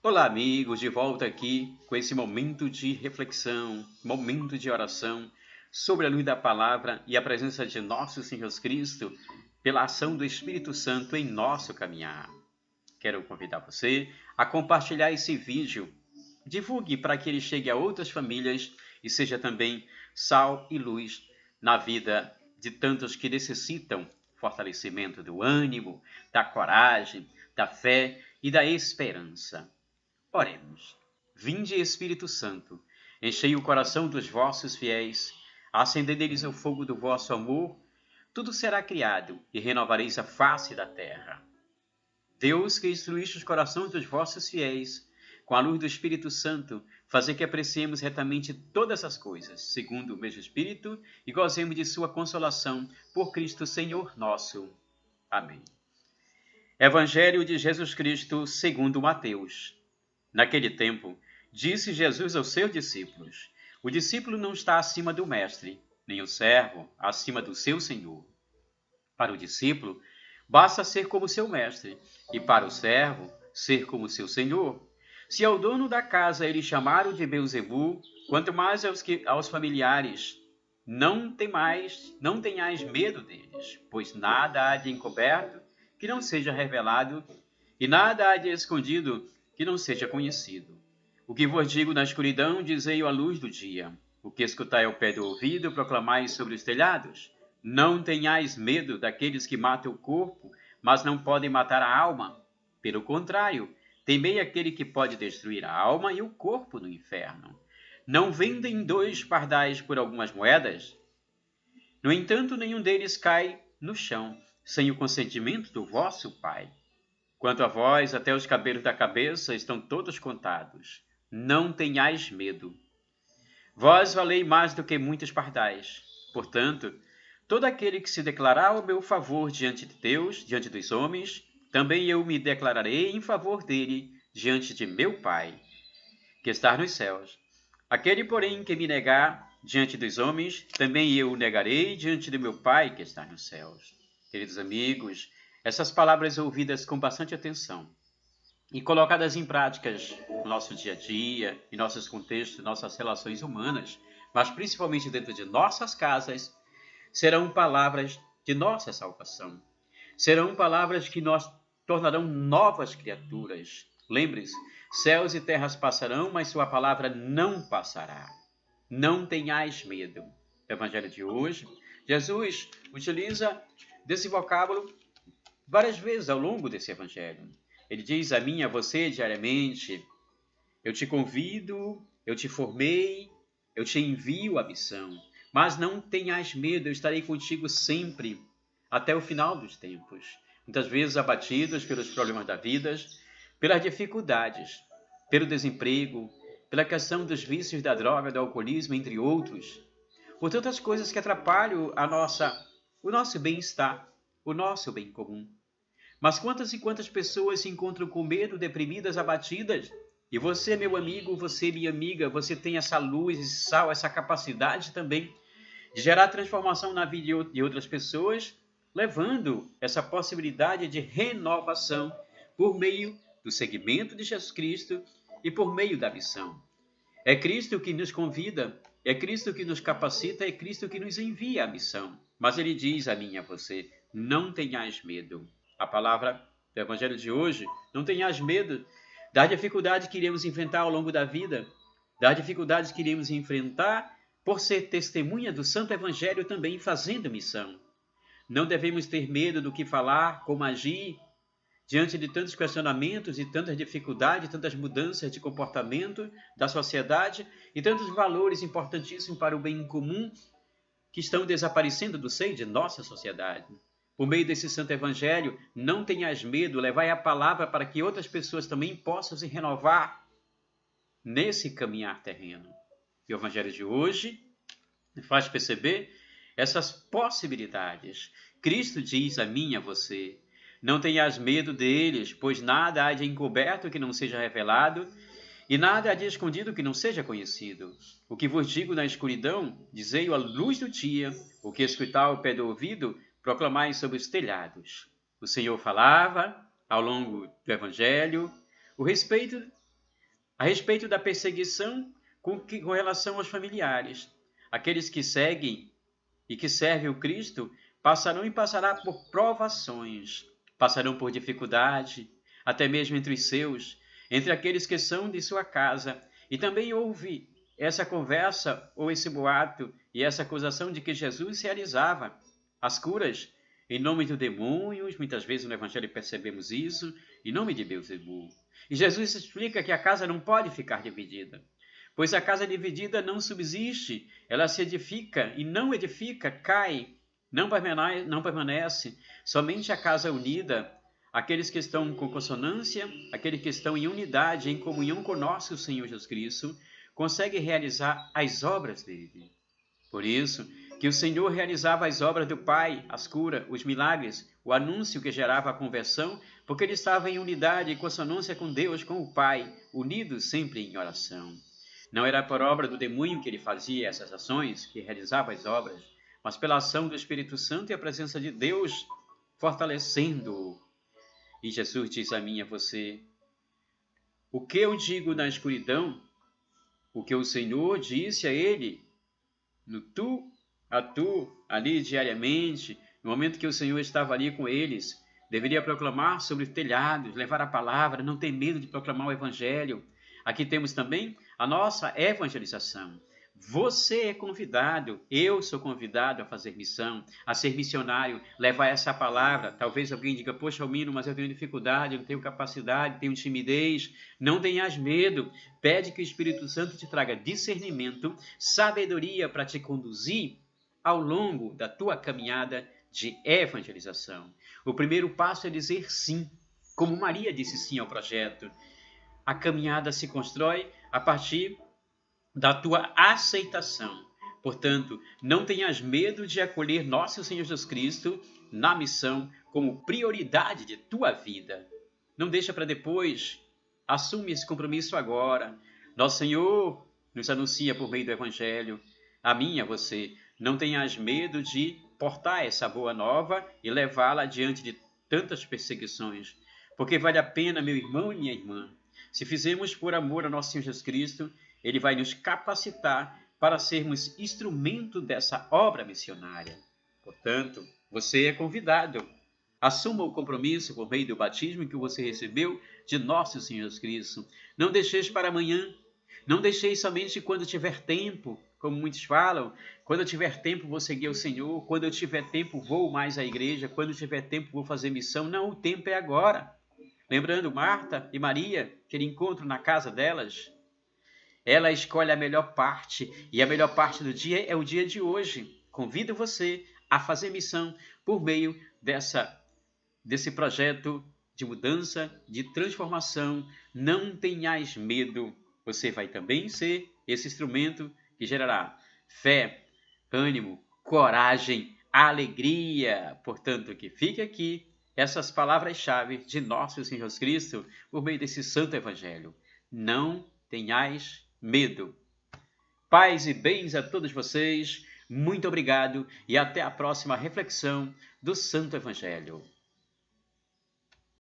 Olá, amigos, de volta aqui com esse momento de reflexão, momento de oração sobre a luz da palavra e a presença de nosso Senhor Jesus Cristo pela ação do Espírito Santo em nosso caminhar. Quero convidar você a compartilhar esse vídeo. Divulgue para que ele chegue a outras famílias e seja também sal e luz na vida de tantos que necessitam fortalecimento do ânimo, da coragem, da fé e da esperança. Oremos. Vinde, Espírito Santo, enchei o coração dos vossos fiéis, acendei neles o fogo do vosso amor, tudo será criado e renovareis a face da terra. Deus, que instruíste os corações dos vossos fiéis, com a luz do Espírito Santo, fazer que apreciemos retamente todas as coisas, segundo o mesmo Espírito, e gozemos de sua consolação, por Cristo Senhor nosso. Amém. Evangelho de Jesus Cristo segundo Mateus. Naquele tempo, disse Jesus aos seus discípulos: o discípulo não está acima do mestre, nem o servo acima do seu senhor. Para o discípulo, basta ser como seu mestre, e para o servo, ser como seu senhor. Se ao dono da casa ele chamar o de Beelzebu, quanto mais aos familiares, não tenhais medo deles, pois nada há de encoberto que não seja revelado, e nada há de escondido que não seja conhecido. O que vos digo na escuridão, dizei-o à luz do dia. O que escutai ao pé do ouvido, proclamai sobre os telhados. Não tenhais medo daqueles que matam o corpo, mas não podem matar a alma. Pelo contrário, temei aquele que pode destruir a alma e o corpo no inferno. Não vendem 2 pardais por algumas moedas? No entanto, nenhum deles cai no chão, sem o consentimento do vosso Pai. Quanto a vós, até os cabelos da cabeça estão todos contados. Não tenhais medo. Vós valei mais do que muitos pardais. Portanto, todo aquele que se declarar ao meu favor diante de Deus, diante dos homens, também eu me declararei em favor dele diante de meu Pai, que está nos céus. Aquele, porém, que me negar diante dos homens, também eu o negarei diante de meu Pai, que está nos céus. Queridos amigos, essas palavras ouvidas com bastante atenção e colocadas em práticas no nosso dia a dia, em nossos contextos, nossas relações humanas, mas principalmente dentro de nossas casas, serão palavras de nossa salvação. Serão palavras que nos tornarão novas criaturas. Lembre-se, céus e terras passarão, mas sua palavra não passará. Não tenhais medo. No Evangelho de hoje, Jesus utiliza desse vocábulo várias vezes ao longo desse evangelho. Ele diz a mim e a você diariamente: eu te convido, eu te formei, eu te envio a missão, mas não tenhas medo, eu estarei contigo sempre, até o final dos tempos. Muitas vezes abatidos pelos problemas da vida, pelas dificuldades, pelo desemprego, pela questão dos vícios da droga, do alcoolismo, entre outros, por tantas coisas que atrapalham o nosso bem-estar, o nosso bem comum. Mas quantas e quantas pessoas se encontram com medo, deprimidas, abatidas? E você, meu amigo, você, minha amiga, você tem essa luz, esse sal, essa capacidade também de gerar transformação na vida de outras pessoas, levando essa possibilidade de renovação por meio do seguimento de Jesus Cristo e por meio da missão. É Cristo que nos convida, é Cristo que nos capacita, é Cristo que nos envia a missão. Mas ele diz a mim e a você: não tenhais medo. A palavra do Evangelho de hoje: não tenhas medo das dificuldades que iremos enfrentar ao longo da vida, das dificuldades que iremos enfrentar por ser testemunha do Santo Evangelho também fazendo missão. Não devemos ter medo do que falar, como agir, diante de tantos questionamentos e tantas dificuldades, tantas mudanças de comportamento da sociedade e tantos valores importantíssimos para o bem comum que estão desaparecendo do seio de nossa sociedade. Por meio desse Santo Evangelho, não tenhas medo, levai a palavra para que outras pessoas também possam se renovar nesse caminhar terreno. E o Evangelho de hoje faz perceber essas possibilidades. Cristo diz a mim e a você: não tenhas medo deles, pois nada há de encoberto que não seja revelado, e nada há de escondido que não seja conhecido. O que vos digo na escuridão, dizei-o à luz do dia. O que escutar ao pé do ouvido, proclamai sobre os telhados. O Senhor falava, ao longo do Evangelho, o respeito a respeito da perseguição com relação aos familiares. Aqueles que seguem e que servem o Cristo passarão e passará por provações, passarão por dificuldade, até mesmo entre os seus, entre aqueles que são de sua casa. E também houve essa conversa, ou esse boato, e essa acusação de que Jesus realizava as curas em nome dos demônios. Muitas vezes no Evangelho percebemos isso, em nome de Beelzebul. E Jesus explica que a casa não pode ficar dividida, pois a casa dividida não subsiste, ela se edifica, e não edifica, cai, não permanece. Somente a casa unida, aqueles que estão com consonância, aqueles que estão em unidade, em comunhão com nosso Senhor Jesus Cristo, conseguem realizar as obras dele. Por isso que o Senhor realizava as obras do Pai, as curas, os milagres, o anúncio que gerava a conversão, porque ele estava em unidade e consonância com Deus, com o Pai, unidos sempre em oração. Não era por obra do demônio que ele fazia essas ações, que realizava as obras, mas pela ação do Espírito Santo e a presença de Deus fortalecendo-o. E Jesus diz a mim e a você: o que eu digo na escuridão, o que o Senhor disse a ele, no tu a tu, ali diariamente, no momento que o Senhor estava ali com eles, deveria proclamar sobre os telhados, levar a palavra, não ter medo de proclamar o Evangelho. Aqui temos também a nossa evangelização. Você é convidado, eu sou convidado a fazer missão, a ser missionário, levar essa palavra. Talvez alguém diga: poxa, Almino, mas eu tenho dificuldade, não tenho capacidade, tenho timidez. Não tenhas medo. Pede que o Espírito Santo te traga discernimento, sabedoria para te conduzir ao longo da tua caminhada de evangelização. O primeiro passo é dizer sim, como Maria disse sim ao projeto. A caminhada se constrói a partir da tua aceitação. Portanto, não tenhas medo de acolher nosso Senhor Jesus Cristo na missão como prioridade de tua vida. Não deixa para depois. Assume esse compromisso agora. Nosso Senhor nos anuncia por meio do Evangelho, a mim e a você: não tenhas medo de portar essa boa nova e levá-la diante de tantas perseguições, porque vale a pena, meu irmão e minha irmã. Se fizermos por amor a nosso Senhor Jesus Cristo, ele vai nos capacitar para sermos instrumento dessa obra missionária. Portanto, você é convidado. Assuma o compromisso por meio do batismo que você recebeu de nosso Senhor Jesus Cristo. Não deixeis para amanhã. Não deixeis somente quando tiver tempo, como muitos falam. Quando eu tiver tempo, vou seguir o Senhor. Quando eu tiver tempo, vou mais à igreja. Quando eu tiver tempo, vou fazer missão. Não, o tempo é agora. Lembrando Marta e Maria, aquele encontro na casa delas, ela escolhe a melhor parte, e a melhor parte do dia é o dia de hoje. Convido você a fazer missão por meio desse projeto de mudança, de transformação. Não tenhais medo. Você vai também ser esse instrumento que gerará fé, ânimo, coragem, alegria. Portanto, que fique aqui essas palavras-chave de nosso Senhor Jesus Cristo por meio desse santo evangelho. Não tenhais medo. Paz e bens a todos vocês. Muito obrigado e até a próxima reflexão do Santo Evangelho.